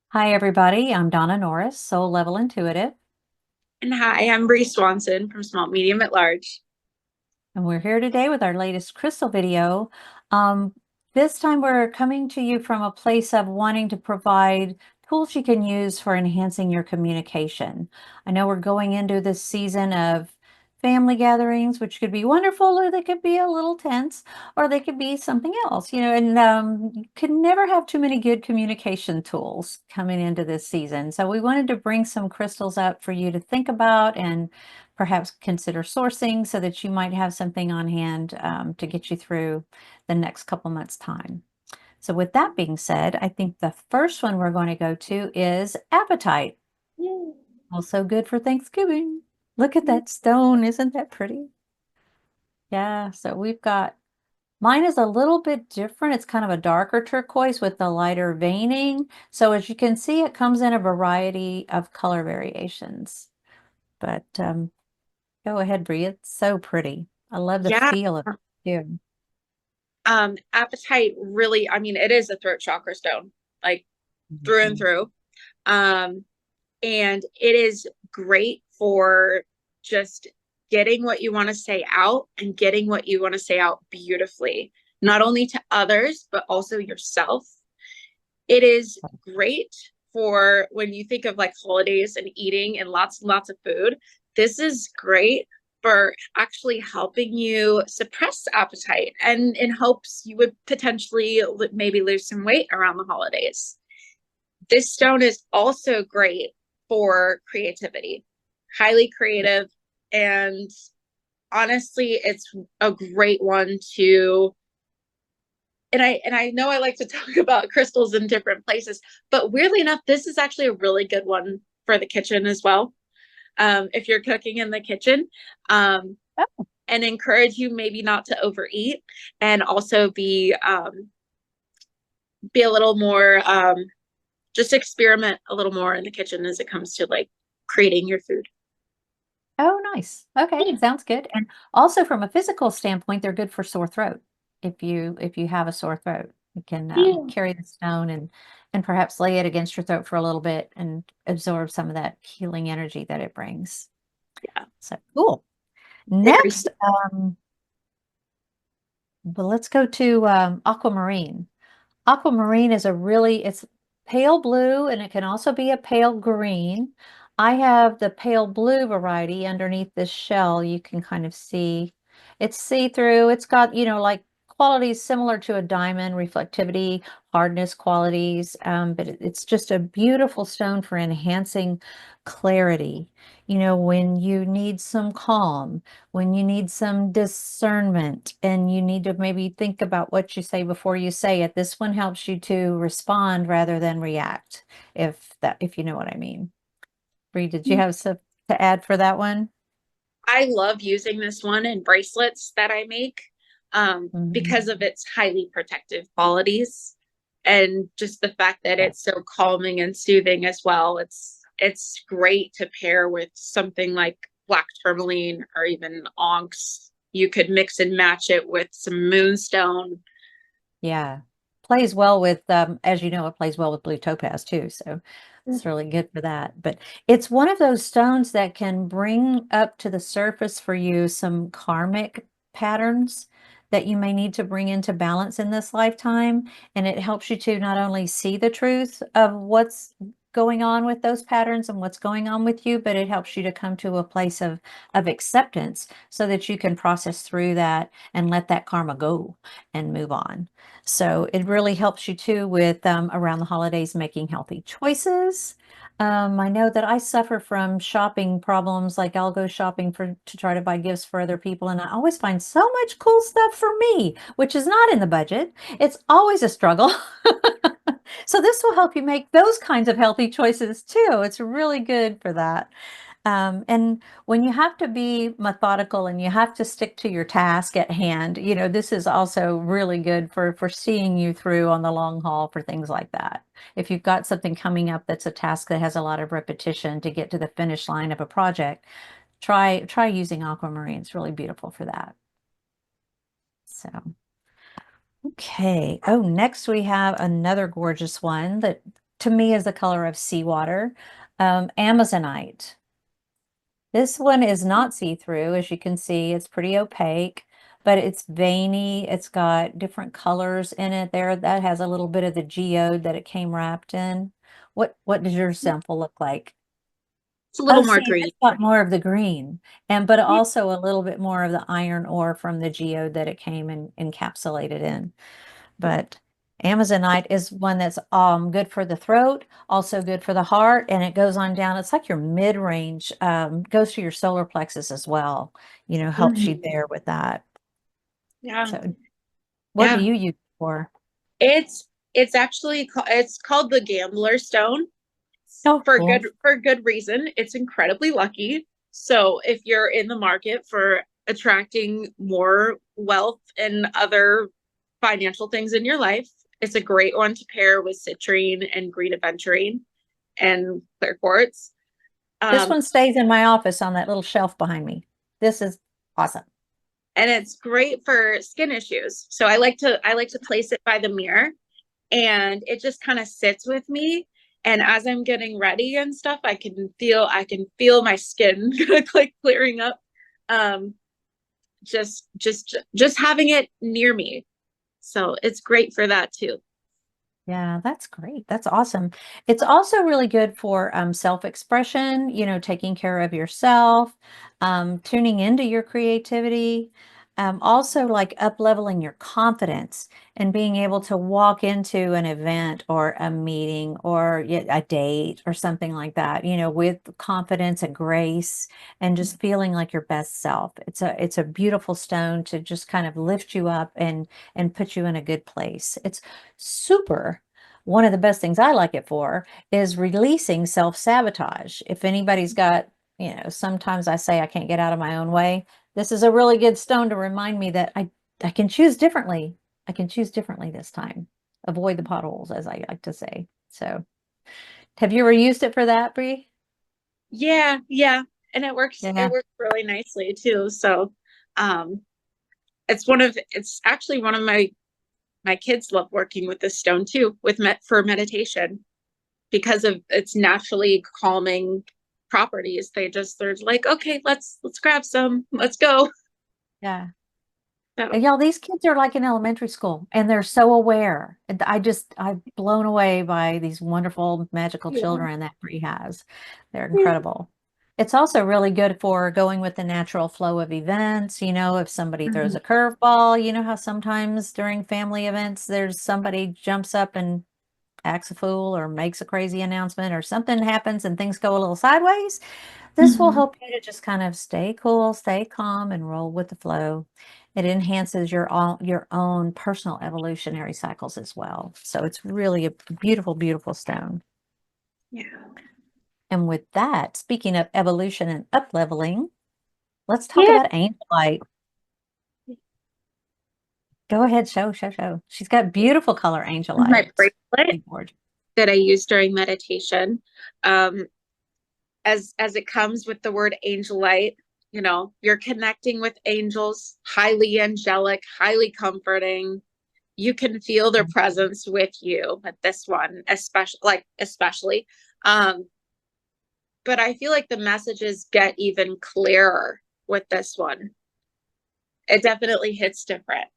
Hi, everybody. I'm Donna Norris, Soul Level Intuitive, And hi, I'm Bree Swanson from Small Medium at Large. and we're here today with our latest crystal video. Um, this time we're coming to you from a place of wanting to provide tools you can use for enhancing your communication. I know we're going into this season of family gatherings, which could be wonderful, or they could be a little tense, or they could be something else, and you can never have too many good communication tools coming into this season. So we wanted to bring some crystals up for you to think about and perhaps consider sourcing so that you might have something on hand to get you through the next couple months' time. So with that being said, I think the first one we're going to go to is appetite. Also good for Thanksgiving. Look at that stone. Isn't that pretty? Yeah, so we've got, mine is a little bit different. It's kind of a darker turquoise with the lighter veining. So as you can see, it comes in a variety of color variations. But go ahead, Brie. It's so pretty. I love the Yeah, feel of it too. apatite really, I mean, it is a throat chakra stone, like through and Mhm. through. Um, and it is great for just getting what you want to say out and getting what you want to say out beautifully, not only to others, but also yourself. It is great for when you think of like holidays and eating and lots of food. This is great for actually helping you suppress appetite and in hopes you would potentially maybe lose some weight around the holidays. This stone is also great for creativity, highly creative, and honestly, it's a great one to and I know I like to talk about crystals in different places, but weirdly enough, this is actually a really good one for the kitchen as well. If you're cooking in the kitchen, um, Oh, and encourage you maybe not to overeat, and also be a little more just experiment a little more in the kitchen as it comes to like creating your food. oh, nice. Okay, Yeah. sounds good. And also from a physical standpoint, they're good for sore throat. If you have a sore throat, you can Yeah. carry the stone and perhaps lay it against your throat for a little bit and absorb some of that healing energy that it brings. So cool. Very. Next, but let's go to aquamarine. Aquamarine is it's pale blue and it can also be a pale green. I have the pale blue variety underneath this shell. You can kind of see it's see-through. It's got, like qualities similar to a diamond, reflectivity, hardness qualities, but it's just a beautiful stone for enhancing clarity. When you need some calm, when you need some discernment and you need to maybe think about what you say before you say it, this one helps you to respond rather than react, if you know what I mean. Bree, did you have some to add for that one? I love using this one in bracelets that I make because Mhm. of its highly protective qualities and just the fact that Yeah. it's so calming and soothing as well. It's great to pair with something like black tourmaline or even onyx. You could mix and match it with some moonstone. Yeah. Plays well with, as you know, it plays well with blue topaz too. So it's really good for that. But it's one of those stones that can bring up to the surface for you some karmic patterns that you may need to bring into balance in this lifetime. And it helps you to not only see the truth of what's going on with those patterns and what's going on with you, but it helps you to come to a place of acceptance so that you can process through that and let that karma go and move on. So it really helps you too with around the holidays making healthy choices. I know that I suffer from shopping problems, like I'll go shopping to try to buy gifts for other people, and I always find so much cool stuff for me, which is not in the budget. It's always a struggle. So this will help you make those kinds of healthy choices too. It's really good for that. And when you have to be methodical and you have to stick to your task at hand, this is also really good for seeing you through on the long haul for things like that. If you've got something coming up that's a task that has a lot of repetition to get to the finish line of a project, try using aquamarine. It's really beautiful for that. So, okay. Oh, next we have another gorgeous one that to me is the color of seawater. Amazonite. This one is not see-through, as you can see, it's pretty opaque, but it's veiny. It's got different colors in it there. That has a little bit of the geode that it came wrapped in. What does your sample look like? It's a Oh, little more see, green. it's got more of the green, and but Yeah. also a little bit more of the iron ore from the geode that it came and encapsulated in. But Amazonite is one that's good for the throat, also good for the heart, and it goes on down. It's like your mid-range, goes to your solar plexus as well, helps you Mhm. there with that. Yeah. So what do Yeah. you use it for? It's actually it's called the gambler stone Oh, cool. for good reason. It's incredibly lucky. So if you're in the market for attracting more wealth and other financial things in your life, it's a great one to pair with citrine and green aventurine and clear quartz. This Um, one stays in my office on that little shelf behind me. This is awesome. and it's great for skin issues. So I like to place it by the mirror, and it just kind of sits with me. And as I'm getting ready and stuff, I can feel my skin like clearing up. Um, just having it near me. So it's great for that too. Yeah, that's great. That's awesome. It's also really good for self-expression, taking care of yourself, tuning into your creativity, also like up-leveling your confidence and being able to walk into an event or a meeting or a date or something like that, with confidence and grace and just feeling like your best self. It's a beautiful stone to just kind of lift you up and put you in a good place. It's super. One of the best things I like it for is releasing self-sabotage. If anybody's got, sometimes I say I can't get out of my own way. This is a really good stone to remind me that I can choose differently. I can choose differently this time. Avoid the potholes, as I like to say. So, have you ever used it for that, Bree? Yeah, yeah. And it Yeah. works really nicely too. So um it's actually one of my kids love working with this stone too, for meditation, because of its naturally calming properties. They're like, okay, let's grab some, let's go. Yeah. So And y'all, these kids are like in elementary school and they're so aware. And I'm blown away by these wonderful, magical yeah. children that Bree has. They're incredible. It's also really good for going with the natural flow of events. If somebody throws Mhm. a curveball, you know how sometimes during family events, there's somebody jumps up and acts a fool or makes a crazy announcement or something happens and things go a little sideways. This will Mhm. help you to just kind of stay cool, stay calm, and roll with the flow. It enhances your own personal evolutionary cycles as well. So it's really a beautiful, beautiful stone. Yeah. And with that, speaking of evolution and up leveling, let's talk Yeah. about angelite. Go ahead, show, show, show. She's got beautiful color My angelite. It's bracelet really gorgeous. that I use during meditation. Um, as it comes with the word angel light, you're connecting with angels, highly angelic, highly comforting. You can feel their presence with you at this one, especially. Um, but I feel like the messages get even clearer with this one. It definitely hits different.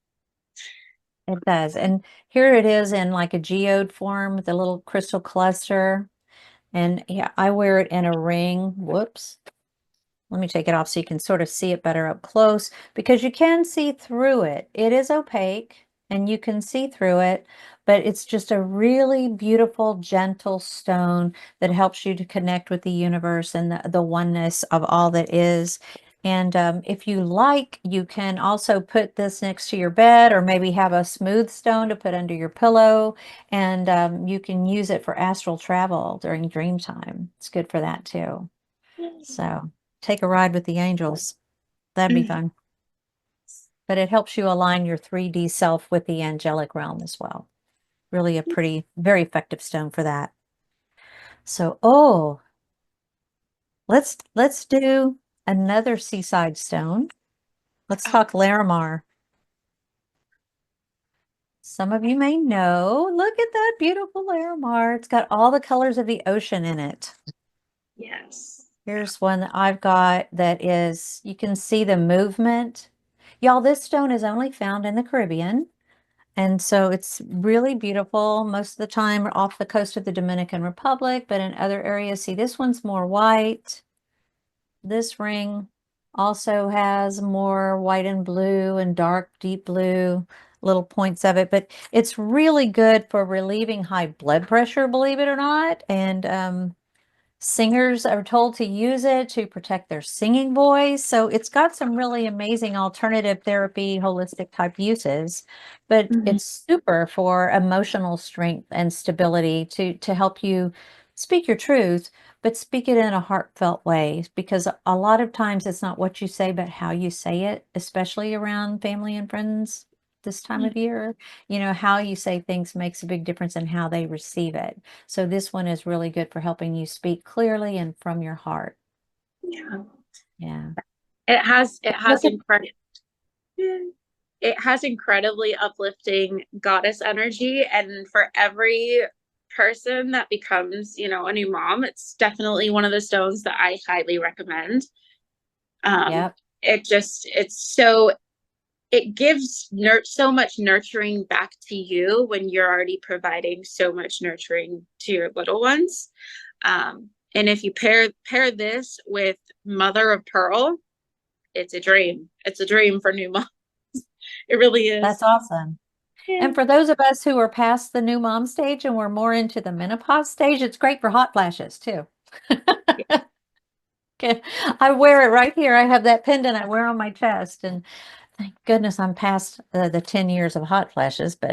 It does. And here it is in like a geode form with a little crystal cluster. And yeah, I wear it in a ring. Whoops. Let me take it off so you can sort of see it better up close because you can see through it. It is opaque and you can see through it, but it's just a really beautiful, gentle stone that helps you to connect with the universe and the oneness of all that is. And if you like, you can also put this next to your bed or maybe have a smooth stone to put under your pillow. And you can use it for astral travel during dream time. It's good for that too. So take a ride with the angels. That'd be Mhm. fun. But it helps you align your 3D self with the angelic realm as well. Really a pretty, very effective stone for that. So, let's do another seaside stone. Let's Oh, talk Larimar. Some of you may know. Look at that beautiful Larimar. It's got all the colors of the ocean in it. Yes. Here's one that I've got that is, you can see the movement. Y'all, this stone is only found in the Caribbean. And so it's really beautiful most of the time off the coast of the Dominican Republic, but in other areas, see, this one's more white. This ring also has more white and blue and dark, deep blue little points of it, but it's really good for relieving high blood pressure, believe it or not. And singers are told to use it to protect their singing voice. So it's got some really amazing alternative therapy, holistic type uses, but Mhm. it's super for emotional strength and stability to help you speak your truth, but speak it in a heartfelt way, because a lot of times it's not what you say, but how you say it, especially around family and friends this time of year. You know, how you say things makes a big difference in how they receive it. So this one is really good for helping you speak clearly and from your heart. Yeah. Yeah. It Look has at, incredibly uplifting goddess energy, and for every person that becomes, a new mom, it's definitely one of the stones that I highly recommend. Um, yep. it gives so much nurturing back to you when you're already providing so much nurturing to your little ones. And if you pair this with mother of pearl, it's a dream. It's a dream for new moms. It really That's is. awesome. Yeah. And for those of us who are past the new mom stage and we're more into the menopause stage, it's great for hot flashes too. Okay. I wear it right here. I have that pendant I wear on my chest, and thank goodness I'm past the 10 years of hot flashes, but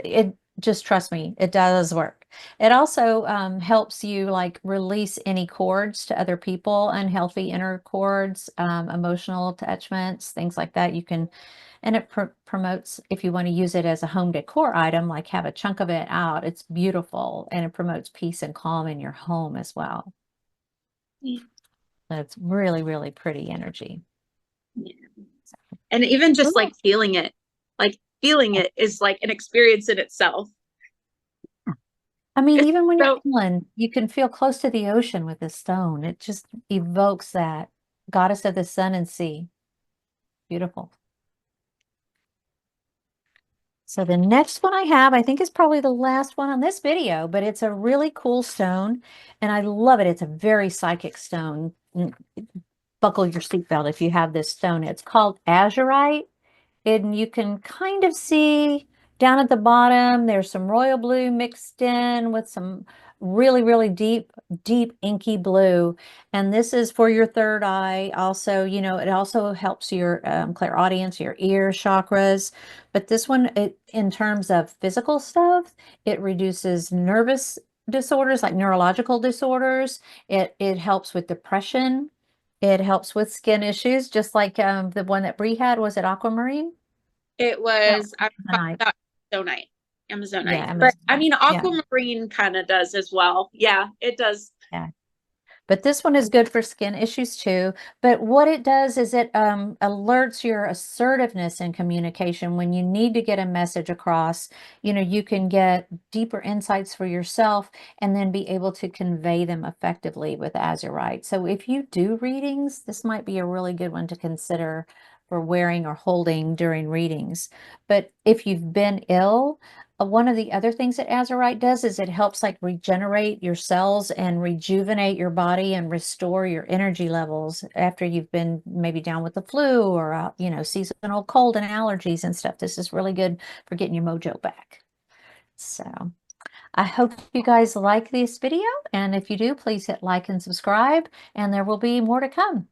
it just, trust me, it does work. It also helps you like release any cords to other people, unhealthy inner cords, emotional attachments, things like that. You can, and it promotes, if you want to use it as a home decor item, like have a chunk of it out, it's beautiful, and it promotes peace and calm in your home as well. Yeah. So it's really, really pretty energy. Yeah. And even just Cool. like feeling it is like an experience in itself. I mean, It's even when you're so inland, you can feel close to the ocean with this stone. It just evokes that goddess of the sun and sea. Beautiful. So the next one I have, I think is probably the last one on this video, but it's a really cool stone and I love it. It's a very psychic stone. Buckle your seatbelt if you have this stone. It's called azurite. And you can kind of see down at the bottom, there's some royal blue mixed in with some really, really deep, deep inky blue. And this is for your third eye. Also, you know, it also helps your clairaudience, your ear chakras. But this one, in terms of physical stuff, it reduces nervous disorders like neurological disorders. It helps with depression. It helps with skin issues, just like the one that Bree had. Was it aquamarine? it That was was Amazonite. that Amazonite. Amazonite. Yeah, But I Amazonite. mean Yeah, aquamarine kind of does as well. Yeah, it does. yeah. But this one is good for skin issues too. But what it does is it alerts your assertiveness in communication when you need to get a message across. You know, you can get deeper insights for yourself and then be able to convey them effectively with azurite. So if you do readings, this might be a really good one to consider for wearing or holding during readings. But if you've been ill, one of the other things that azurite does is it helps like regenerate your cells and rejuvenate your body and restore your energy levels after you've been maybe down with the flu or you know, seasonal cold and allergies and stuff. This is really good for getting your mojo back. So I hope you guys like this video, and if you do, please hit like and subscribe, and there will be more to come.